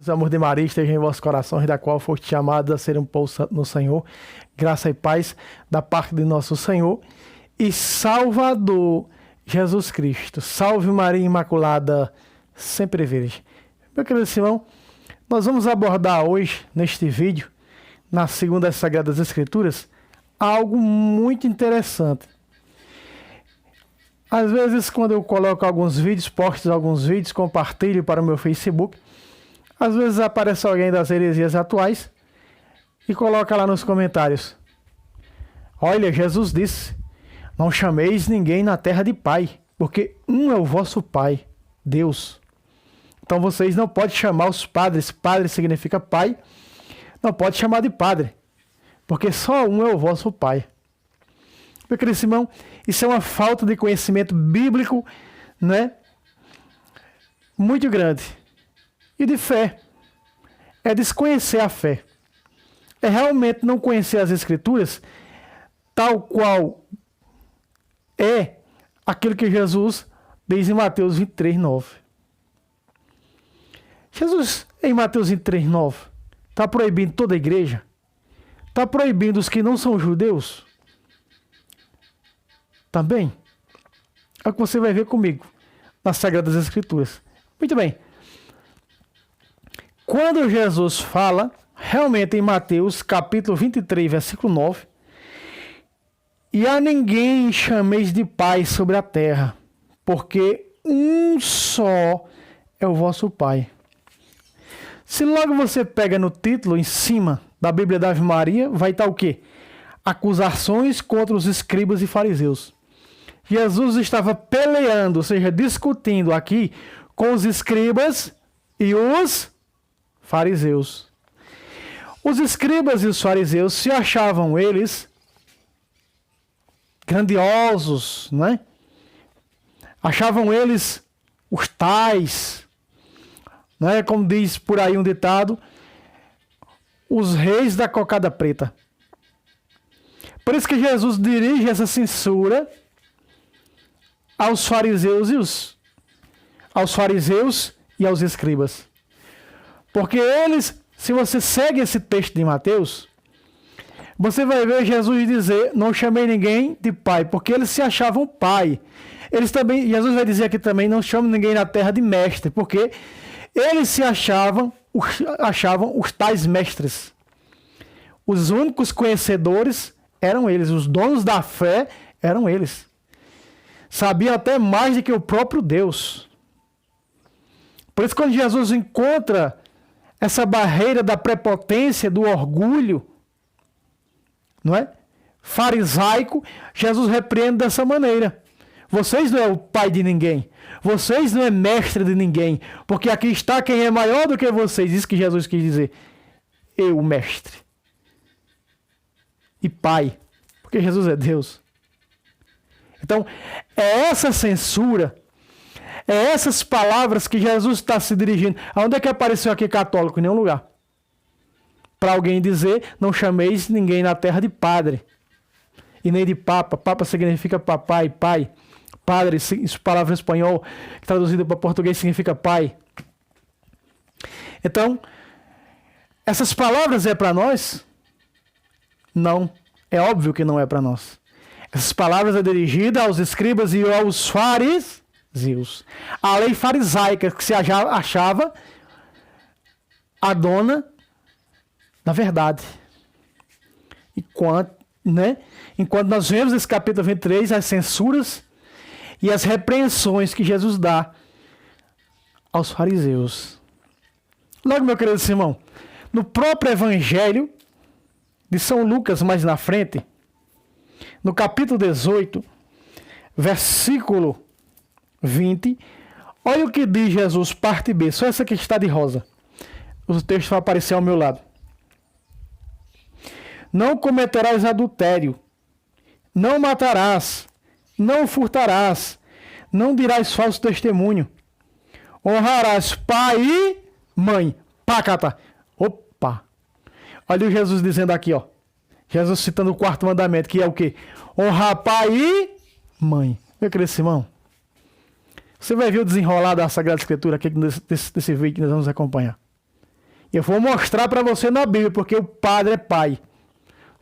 O amor de Maria esteja em vossos corações, da qual foste chamados a ser um povo santo no Senhor. Graça e paz da parte de nosso Senhor e Salvador Jesus Cristo. Salve Maria Imaculada, sempre virgem. Meu querido Simão, nós vamos abordar hoje, neste vídeo, na segunda das Sagradas Escrituras, algo muito interessante. Às vezes, quando eu coloco alguns vídeos, posto alguns vídeos, compartilho para o meu Facebook, às vezes aparece alguém das heresias atuais e coloca lá nos comentários: olha, Jesus disse, não chameis ninguém na terra de pai, porque um é o vosso pai, Deus. Então vocês não podem chamar os padres, padre significa pai, não pode chamar de padre, porque só um é o vosso pai. Meu querido Simão, isso é uma falta de conhecimento bíblico, né? Muito grande. E de fé. É desconhecer a fé. É realmente não conhecer as Escrituras tal qual é aquilo que Jesus diz em Mateus 23, 9. Jesus, em Mateus 23, 9, está proibindo toda a igreja? Está proibindo os que não são judeus? Também? É o que você vai ver comigo nas Sagradas Escrituras. Muito bem. Quando Jesus fala, realmente em Mateus capítulo 23, versículo 9, e a ninguém chameis de pai sobre a terra, porque um só é o vosso Pai. Se logo você pega no título, em cima da Bíblia da Ave Maria, vai estar o quê? Acusações contra os escribas e fariseus. Jesus estava peleando, ou seja, discutindo aqui com os escribas e os fariseus. Os escribas e os fariseus se achavam eles grandiosos, né? Achavam eles os tais, né? Como diz por aí um ditado, os reis da cocada preta. Por isso que Jesus dirige essa censura aos fariseus e aos escribas. Porque eles, se você segue esse texto de Mateus, você vai ver Jesus dizer, não chamei ninguém de pai, porque eles se achavam pai. Eles também, Jesus vai dizer aqui também, não chame ninguém na terra de mestre, porque eles se achavam os tais mestres. Os únicos conhecedores eram eles, os donos da fé eram eles. Sabiam até mais do que o próprio Deus. Por isso, quando Jesus encontra essa barreira da prepotência, do orgulho, não é? Farisaico, Jesus repreende dessa maneira. Vocês não é o pai de ninguém. Vocês não é mestre de ninguém. Porque aqui está quem é maior do que vocês. Isso que Jesus quis dizer. Eu, mestre. E pai. Porque Jesus é Deus. Então, é essa censura, é essas palavras que Jesus está se dirigindo. Aonde é que apareceu aqui católico? Em nenhum lugar. Para alguém dizer, não chameis ninguém na terra de padre. E nem de papa. Papa significa papai, pai. Padre, isso palavra em espanhol, traduzida para português, significa pai. Então, essas palavras é para nós? Não. É óbvio que não é para nós. Essas palavras é dirigida aos escribas e aos fariseus. A lei farisaica que se achava a dona da verdade. Enquanto nós vemos nesse capítulo 23 as censuras e as repreensões que Jesus dá aos fariseus. Logo, meu querido Simão, no próprio Evangelho de São Lucas, mais na frente, no capítulo 18, versículo 20, olha o que diz Jesus, parte B, só essa que está de rosa. O texto vai aparecer ao meu lado. Não cometerás adultério, não matarás, não furtarás, não dirás falso testemunho, honrarás pai e mãe. Pacata. Opa! Olha o Jesus dizendo aqui, ó. Jesus citando o quarto mandamento, que é o quê? Honrar pai e mãe. Meu querido irmão, você vai ver o desenrolar da Sagrada Escritura aqui desse vídeo que nós vamos acompanhar. Eu vou mostrar para você na Bíblia, porque o Padre é Pai.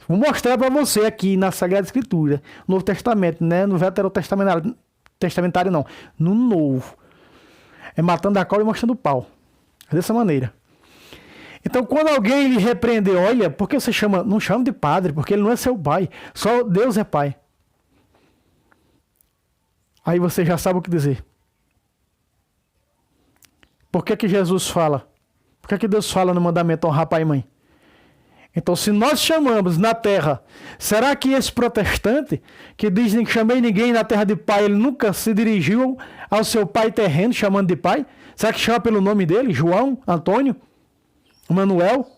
Vou mostrar para você aqui na Sagrada Escritura, no Novo Testamento, né? No Veterotestamentário não, no Novo. É matando a cobra e mostrando o pau. É dessa maneira. Então, quando alguém lhe repreender, olha, por que você chama? Não chama de padre, porque ele não é seu pai. Só Deus é pai. Aí você já sabe o que dizer. Por que Jesus fala? Por que Deus fala no mandamento honrar pai e mãe? Então, se nós chamamos na terra, será que esse protestante que diz que chamei ninguém na terra de pai, ele nunca se dirigiu ao seu pai terreno chamando de pai? Será que chama pelo nome dele? João, Antônio, Manuel?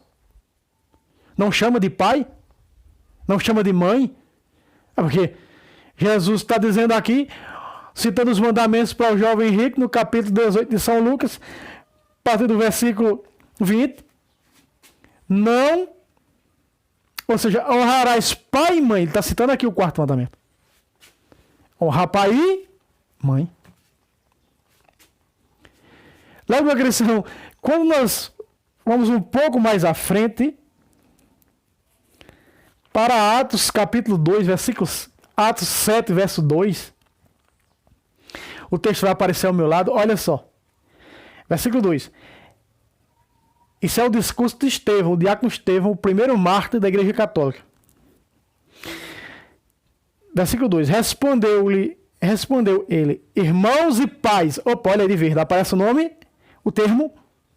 Não chama de pai? Não chama de mãe? É porque Jesus está dizendo aqui, citando os mandamentos para o jovem rico, no capítulo 18 de São Lucas, a partir do versículo 20. Não, ou seja, honrarás pai e mãe. Ele está citando aqui o quarto mandamento. Honrar pai e mãe. Lembra, meu cristão, quando nós vamos um pouco mais à frente, para Atos capítulo 2, versículos, Atos 7, verso 2, o texto vai aparecer ao meu lado, olha só. Versículo 2. Isso é o discurso de Estevão, o diácono Estevão, o primeiro mártir da Igreja Católica. Versículo 2. Respondeu ele, irmãos e pais. Opa, olha aí de verde, aparece o nome, o termo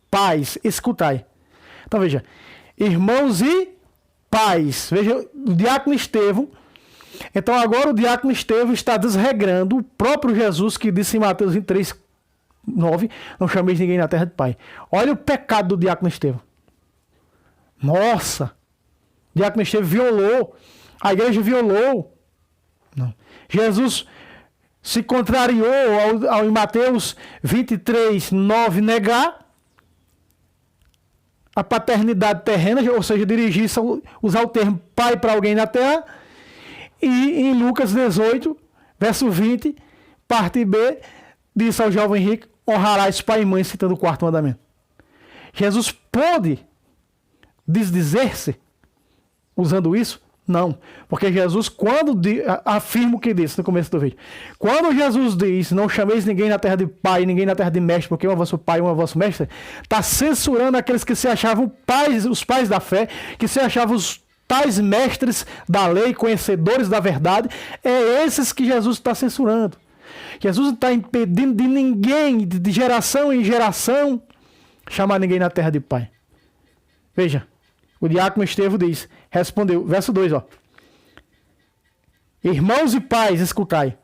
pais, escutai. Então veja, irmãos e pais. Veja, o diácono Estevão. Então agora o diácono Estevão está desregrando o próprio Jesus que disse em Mateus 23, 9, não chameis ninguém na terra de pai. Olha o pecado do diácono Estevão. Nossa! O diácono Estevão violou. A igreja violou. Não. Jesus se contrariou ao em Mateus 23, 9, negar a paternidade terrena, ou seja, dirigir-se, usar o termo pai para alguém na terra. E em Lucas 18, verso 20, parte B, disse ao jovem rico, honrarás pai e mãe, citando o quarto mandamento. Jesus pôde desdizer-se usando isso? Não. Porque Jesus, quando afirma o que disse no começo do vídeo, quando Jesus diz, não chameis ninguém na terra de pai, ninguém na terra de mestre, porque um é vosso pai, um é vosso mestre, está censurando aqueles que se achavam pais, os pais da fé, que se achavam os tais mestres da lei, conhecedores da verdade. É esses que Jesus está censurando. Jesus não está impedindo de ninguém, de geração em geração, chamar ninguém na terra de pai. Veja, o diácono Estevão diz, respondeu, verso 2, ó. Irmãos e pais, escutai.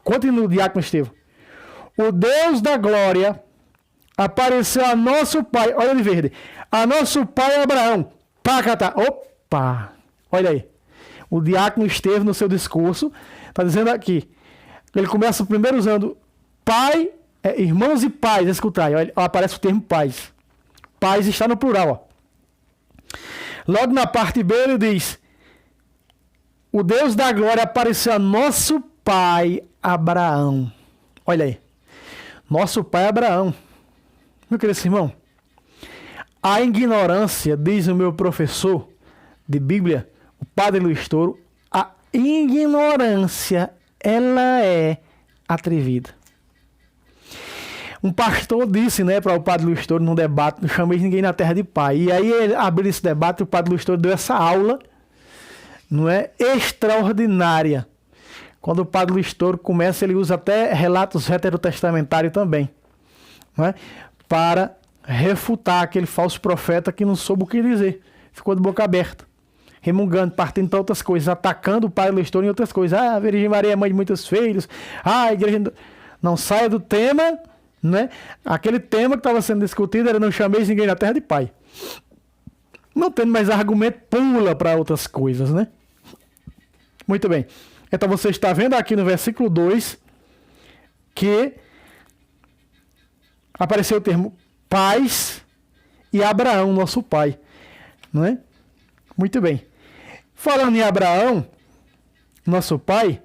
Continua o diácono Estevão. O Deus da glória apareceu a nosso pai, olha de verde, a nosso pai Abraão. Pacata, opa, olha aí. O diácono Estevão, no seu discurso, está dizendo aqui, ele começa primeiro usando pai, irmãos e pais, escutai, olha, aparece o termo pais. Pais está no plural, ó. Logo na parte B ele diz, o Deus da glória apareceu a nosso pai Abraão. Olha aí, nosso pai Abraão. Meu querido irmão, a ignorância, diz o meu professor de Bíblia, o Padre Luiz Toro, a ignorância, ela é atrevida. Um pastor disse, né, para o Padre Luiz Toro num debate, não chamei ninguém na terra de pai. E aí ele abriu esse debate, o Padre Luiz Toro deu essa aula, não é, extraordinária. Quando o Padre Luiz Toro começa, ele usa até relatos veterotestamentários também, não é, para refutar aquele falso profeta que não soube o que dizer. Ficou de boca aberta, remungando, partindo para outras coisas, atacando o Padre Luiz Toro em outras coisas. Ah, a Virgem Maria é mãe de muitos filhos. Ah, a igreja... Não saia do tema, né? Aquele tema que estava sendo discutido era não chameis ninguém na terra de pai. Não tendo mais argumento, pula para outras coisas, né? Muito bem. Então você está vendo aqui no versículo 2 que apareceu o termo pais e Abraão, nosso pai, não é? Muito bem. Falando em Abraão, nosso pai,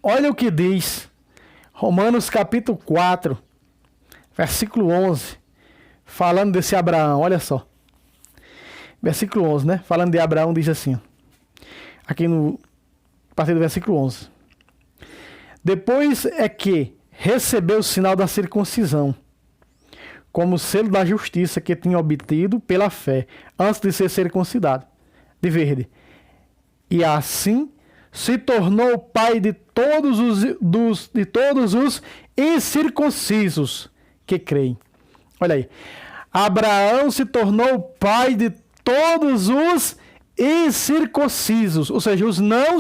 olha o que diz Romanos capítulo 4, versículo 11. falando desse Abraão, olha só. Versículo 11, né? Falando de Abraão, diz assim, aqui no a partir do versículo 11. Depois é que recebeu o sinal da circuncisão, como selo da justiça que tinha obtido pela fé, antes de ser circuncidado, de verde. E assim se tornou pai de todos os incircuncisos que creem. Olha aí. Abraão se tornou pai de todos os incircuncisos, ou seja, os não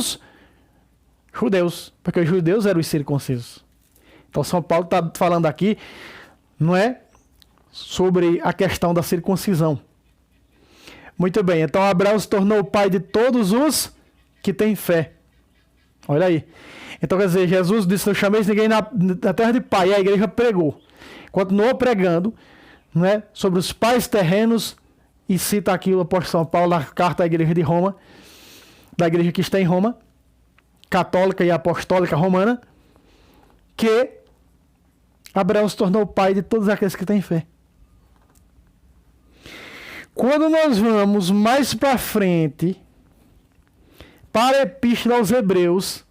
judeus, porque os judeus eram os circuncisos. Então São Paulo está falando aqui, não é, sobre a questão da circuncisão. Muito bem, então Abraão se tornou pai de todos os que têm fé. Olha aí. Então quer dizer, Jesus disse, não chameis ninguém na terra de pai, e a igreja pregou. Continuou pregando, não é, sobre os pais terrenos, e cita aqui o apóstolo São Paulo na carta à igreja de Roma, da igreja que está em Roma, católica e apostólica romana, que Abraão se tornou pai de todos aqueles que têm fé. Quando nós vamos mais para frente, para a Epístola aos Hebreus,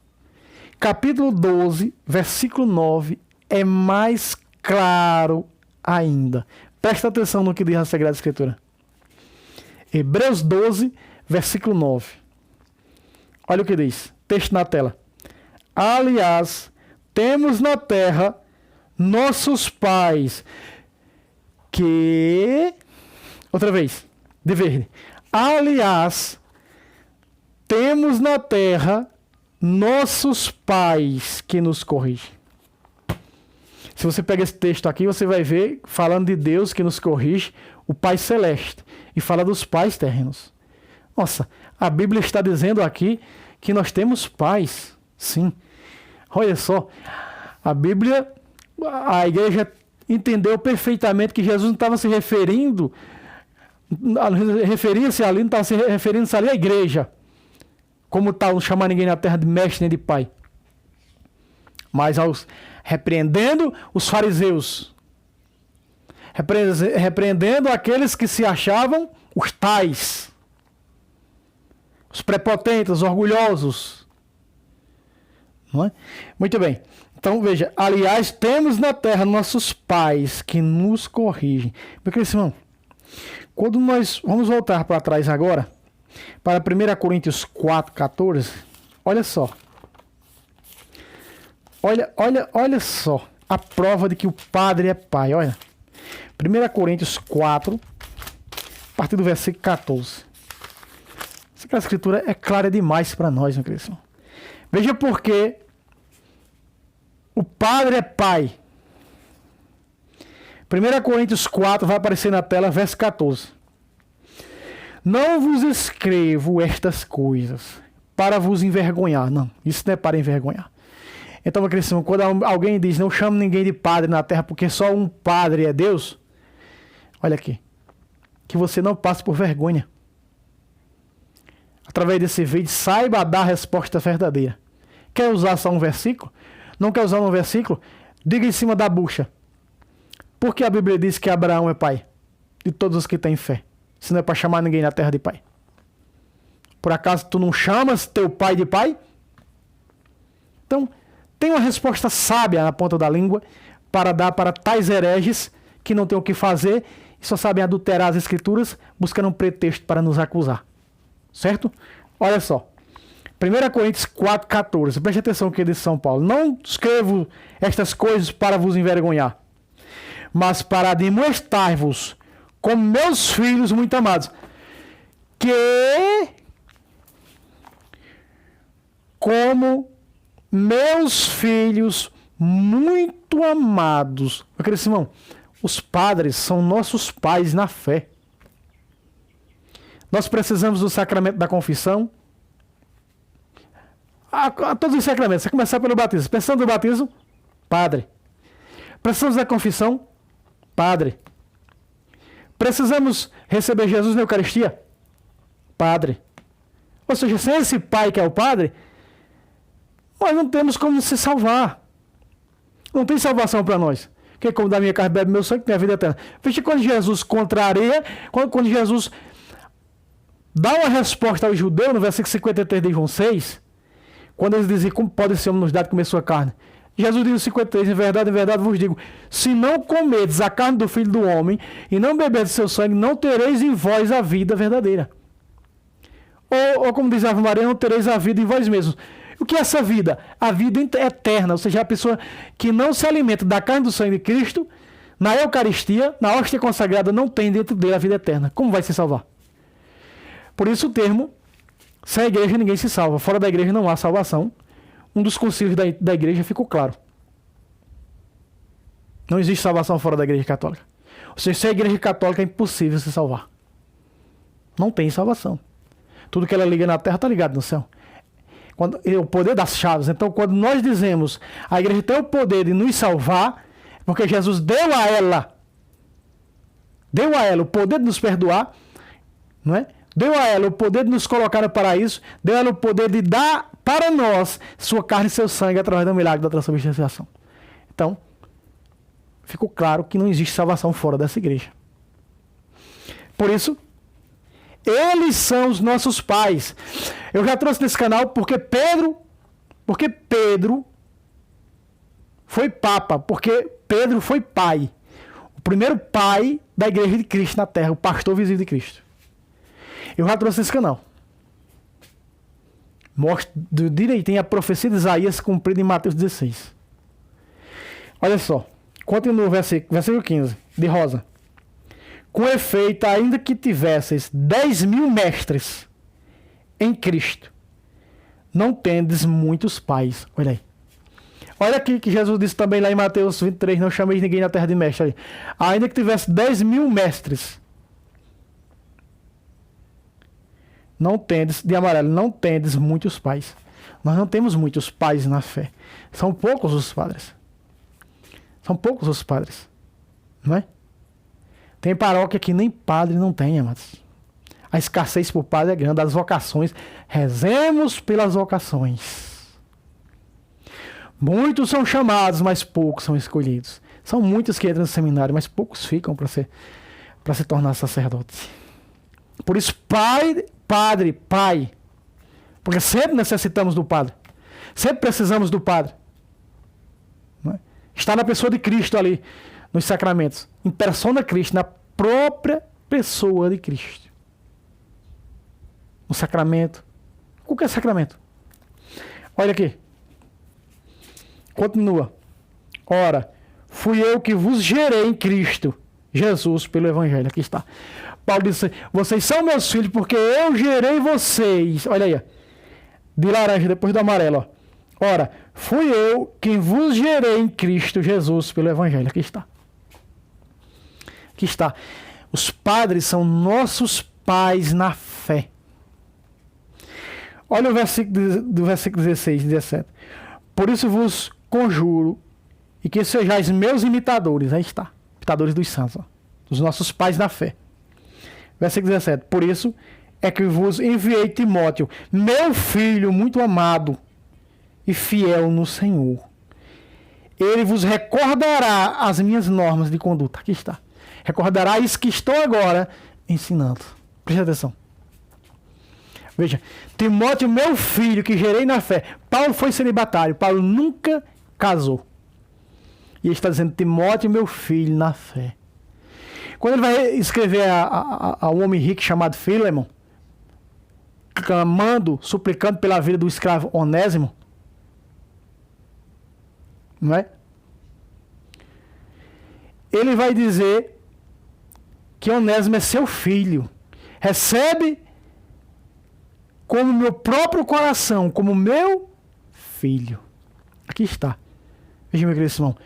capítulo 12, versículo 9, é mais claro ainda. Presta atenção no que diz a Sagrada Escritura. Hebreus 12, versículo 9. Olha o que diz. Texto na tela. Aliás, temos na terra nossos pais que... Outra vez, de verde. Aliás, temos na terra nossos pais que nos corrigem. Se você pega esse texto aqui, você vai ver, falando de Deus que nos corrige, o Pai Celeste. E fala dos pais terrenos. Nossa, a Bíblia está dizendo aqui que nós temos pais. Sim. Olha só, a Bíblia, a igreja entendeu perfeitamente que Jesus não estava se referindo, referia-se ali, não estava se referindo ali à igreja, como tal, não chamar ninguém na terra de mestre nem de pai, mas repreendendo os fariseus, repreendendo aqueles que se achavam os tais, os prepotentes, os orgulhosos. Não é? Muito bem. Então, veja, aliás, temos na terra nossos pais que nos corrigem. Meu querido irmão, quando nós vamos voltar para trás agora, para 1 Coríntios 4,14, olha só. Olha só a prova de que o Padre é Pai. Olha. 1 Coríntios 4, a partir do versículo 14. Essa escritura é clara demais para nós, meu querido irmão. Veja porque o Padre é Pai. 1 Coríntios 4 vai aparecer na tela, verso 14. Não vos escrevo estas coisas para vos envergonhar. Não, isso não é para envergonhar. Então, meu querido irmão, quando alguém diz, não chamo ninguém de padre na terra porque só um padre é Deus, olha aqui, que você não passe por vergonha. Através desse vídeo, saiba dar a resposta verdadeira. Quer usar só um versículo? Não quer usar um versículo? Diga em cima da bucha. Por que a Bíblia diz que Abraão é pai de todos os que têm fé? Se não é para chamar ninguém na terra de pai. Por acaso tu não chamas teu pai de pai? Então, tem uma resposta sábia na ponta da língua para dar para tais hereges que não têm o que fazer e só sabem adulterar as escrituras buscando um pretexto para nos acusar. Certo? Olha só. 1 Coríntios 4,14. Preste atenção no que diz São Paulo. Não escrevo estas coisas para vos envergonhar, mas para demonstrar-vos como meus filhos muito amados, que como meus filhos muito amados. Meu querido irmão, os padres são nossos pais na fé. Nós precisamos do sacramento da confissão. A todos os sacramentos. Você começar pelo batismo. Precisamos do batismo? Padre. Precisamos da confissão? Padre. Precisamos receber Jesus na Eucaristia? Padre. Ou seja, sem esse pai que é o padre, nós não temos como se salvar. Não tem salvação para nós. Quem come da minha carne bebe meu sangue, tem a vida eterna. Veja quando Jesus contraria, quando Jesus dá uma resposta aos judeus, no versículo 53 de João 6, quando eles diziam, como pode ser homem nos dar de comer sua carne? Jesus diz no 53, em verdade vos digo, se não comerdes a carne do Filho do Homem e não beberdes seu sangue, não tereis em vós a vida verdadeira. Ou como diz a Ave Maria, não tereis a vida em vós mesmos. O que é essa vida? A vida eterna, ou seja, a pessoa que não se alimenta da carne do sangue de Cristo, na Eucaristia, na hóstia consagrada, não tem dentro dele a vida eterna. Como vai se salvar? Por isso o termo, sem a igreja ninguém se salva. Fora da igreja não há salvação. Um dos concílios da igreja ficou claro. Não existe salvação fora da igreja católica. Ou seja, sem a igreja católica é impossível se salvar. Não tem salvação. Tudo que ela liga na terra está ligado no céu. O poder das chaves. Então, quando nós dizemos a igreja tem o poder de nos salvar, porque Jesus deu a ela o poder de nos perdoar, não é? Deu a ela o poder de nos colocar no paraíso, deu a ela o poder de dar para nós sua carne e seu sangue através do milagre da transubstanciação. Então, ficou claro que não existe salvação fora dessa igreja. Por isso, eles são os nossos pais. Eu já trouxe nesse canal porque Pedro foi papa, porque Pedro foi pai. O primeiro pai da igreja de Cristo na terra, o pastor visível de Cristo. Eu já trouxe nesse canal. Mostra direitinho a profecia de Isaías cumprida em Mateus 16. Olha só. Continua o versículo 15, de Rosa. Com efeito, ainda que tivesseis 10.000 mestres em Cristo, não tendes muitos pais. Olha aí. Olha aqui que Jesus disse também lá em Mateus 23, não chameis ninguém na terra de mestre. Ainda que tivesse 10.000 mestres, não tendes, de amarelo, não tendes muitos pais. Nós não temos muitos pais na fé. São poucos os padres. São poucos os padres. Não é? Tem paróquia que nem padre não tem, amados. A escassez por padre é grande. As vocações, rezemos pelas vocações. Muitos são chamados, mas poucos são escolhidos. São muitos que entram no seminário, mas poucos ficam para se tornar sacerdote. Por isso, pai. Porque sempre necessitamos do padre. Sempre precisamos do padre. Não é? Está na pessoa de Cristo ali, nos sacramentos. Em persona Cristo, na própria pessoa de Cristo. No sacramento. Qualquer sacramento. Olha aqui. Continua. Ora, fui eu que vos gerei em Cristo Jesus pelo Evangelho. Aqui está. Paulo disse, vocês são meus filhos porque eu gerei vocês. Olha aí. De laranja depois do amarelo. Ó. Ora, fui eu quem vos gerei em Cristo Jesus pelo Evangelho. Aqui está. Aqui está. Os padres são nossos pais na fé. Olha o versículo do versículo 16 e 17. Por isso vos conjuro e que sejais meus imitadores. Aí está. Imitadores dos santos. Ó, dos nossos pais na fé. Versículo 17. Por isso é que vos enviei Timóteo, meu filho muito amado e fiel no Senhor. Ele vos recordará as minhas normas de conduta. Aqui está. Recordará isso que estou agora ensinando. Preste atenção. Veja, Timóteo, meu filho, que gerei na fé. Paulo foi celibatário. Paulo nunca casou. E ele está dizendo, Timóteo, meu filho, na fé. Quando ele vai escrever a um homem rico chamado Filemon, clamando, suplicando pela vida do escravo Onésimo, não é? Ele vai dizer que Onésimo é seu filho. Recebe como meu próprio coração, como meu filho. Aqui está. Veja, meu querido irmão.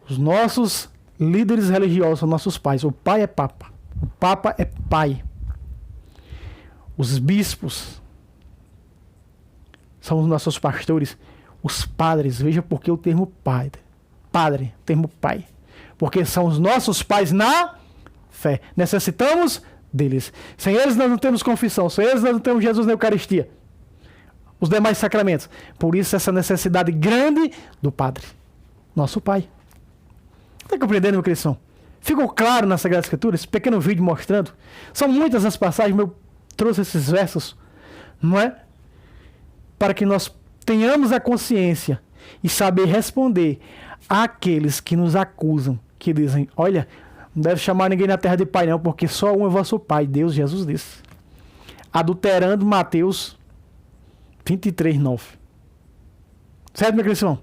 Os nossos líderes religiosos são nossos pais. O pai é papa. O papa é pai. Os bispos são os nossos pastores. Os padres, veja porque o termo padre, o termo pai. Porque são os nossos pais na fé. Necessitamos deles. Sem eles nós não temos confissão. Sem eles nós não temos Jesus na Eucaristia. Os demais sacramentos. Por isso essa necessidade grande do padre. Nosso pai. Está compreendendo, meu cristão? Ficou claro na Sagrada Escritura, esse pequeno vídeo mostrando? São muitas as passagens, eu trouxe esses versos, não é? Para que nós tenhamos a consciência e saber responder àqueles que nos acusam, que dizem, olha, não deve chamar ninguém na terra de pai não, porque só um é vosso pai, Deus, Jesus disse. Adulterando Mateus 23, 9. Certo, meu cristão?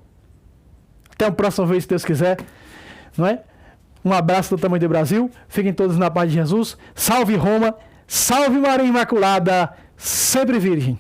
Até a próxima vez, se Deus quiser. Não é? Um abraço do tamanho do Brasil. Fiquem todos na paz de Jesus. Salve Roma. Salve Maria Imaculada. Sempre virgem.